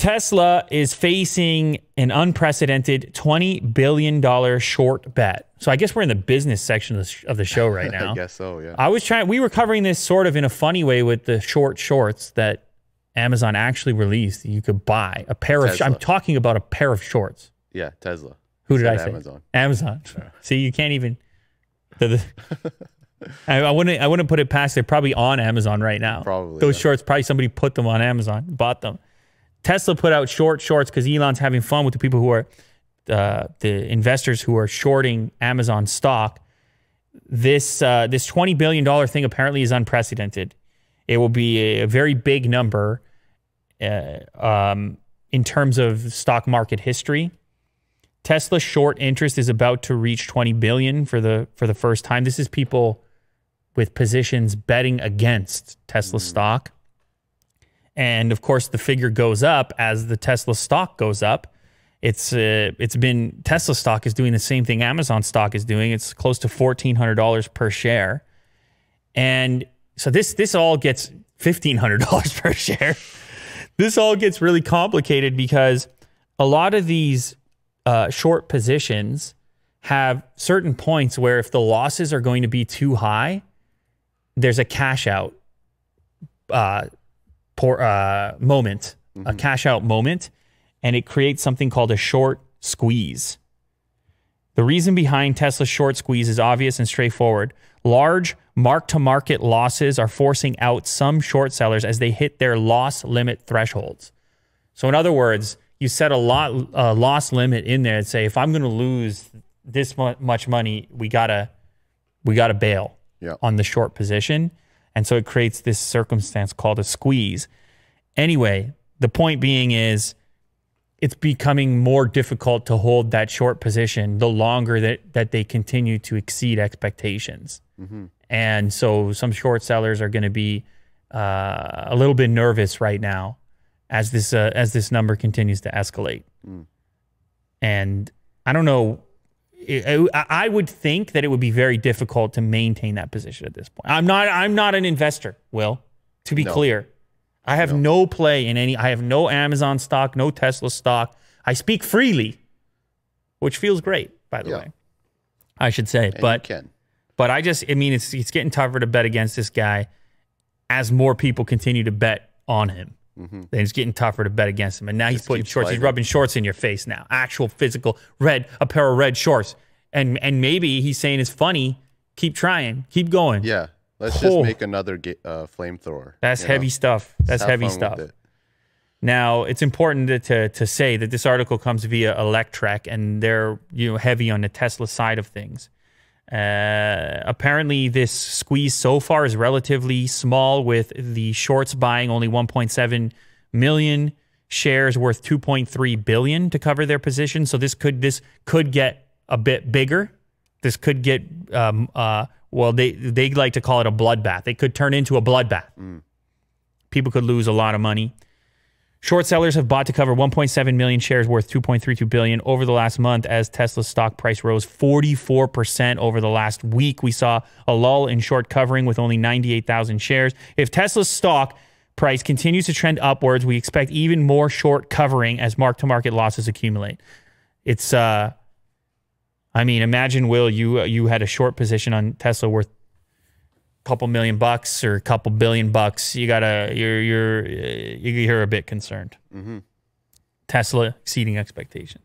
Tesla is facing an unprecedented $20 billion short bet. So I guess we're in the business section of the show right now. I guess so, yeah. We were covering this sort of in a funny way with the shorts that Amazon actually released. You could buy a pair of, I'm talking about a pair of shorts. Yeah, Tesla. Who did I say? Amazon. Amazon. Yeah. See, you can't even, I wouldn't put it past, they're probably on Amazon right now. Probably. Those shorts, probably somebody put them on Amazon, bought them. Tesla put out shorts because Elon's having fun with the people who are the investors who are shorting Amazon stock. This $20 billion thing apparently is unprecedented. It will be a very big number in terms of stock market history. Tesla's short interest is about to reach 20 billion for the first time. This is people with positions betting against Tesla stock. And of course, the figure goes up as the Tesla stock goes up. Tesla stock is doing the same thing Amazon stock is doing. It's close to $1,400 per share. And so this all gets $1,500 per share. This all gets really complicated because a lot of these short positions have certain points where if the losses are going to be too high, there's a cash out moment, a cash out moment, and it creates something called a short squeeze. The reason behind Tesla's short squeeze is obvious and straightforward. Large mark-to-market losses are forcing out some short sellers as they hit their loss limit thresholds. So in other words, you set a loss limit in there and say, if I'm going to lose this much money, we gotta bail on the short position. And so it creates this circumstance called a squeeze. Anyway, the point being is it's becoming more difficult to hold that short position the longer that they continue to exceed expectations. And so some short sellers are going to be a little bit nervous right now as this number continues to escalate. And I don't know. I would think that it would be very difficult to maintain that position at this point. I'm not an investor, Will, to be clear. I have no play in any. I have no Amazon stock, no Tesla stock. I speak freely, which feels great, by the way. I should say, but I mean, it's getting tougher to bet against this guy as more people continue to bet on him. Then it's getting tougher to bet against him. And now he's putting shorts. He's rubbing shorts in your face now. Actual physical a pair of red shorts. And maybe he's saying it's funny. Keep trying. Keep going. Yeah. Let's just make another flamethrower. That's heavy stuff. That's heavy stuff. Now, it's important to say that this article comes via Electrek, and they're heavy on the Tesla side of things. Apparently, this squeeze so far is relatively small, with the shorts buying only 1.7 million shares worth 2.3 billion to cover their position. So this could get a bit bigger. This could get well, they like to call it a bloodbath. It could turn into a bloodbath. People could lose a lot of money. Short sellers have bought to cover 1.7 million shares worth 2.32 billion over the last month as Tesla's stock price rose 44% over the last week. We saw a lull in short covering with only 98,000 shares. If Tesla's stock price continues to trend upwards, we expect even more short covering as mark-to-market losses accumulate. It's I mean, imagine, Will, you had a short position on Tesla worth a couple $1 million or a couple $1 billion. You're a bit concerned. Tesla exceeding expectations.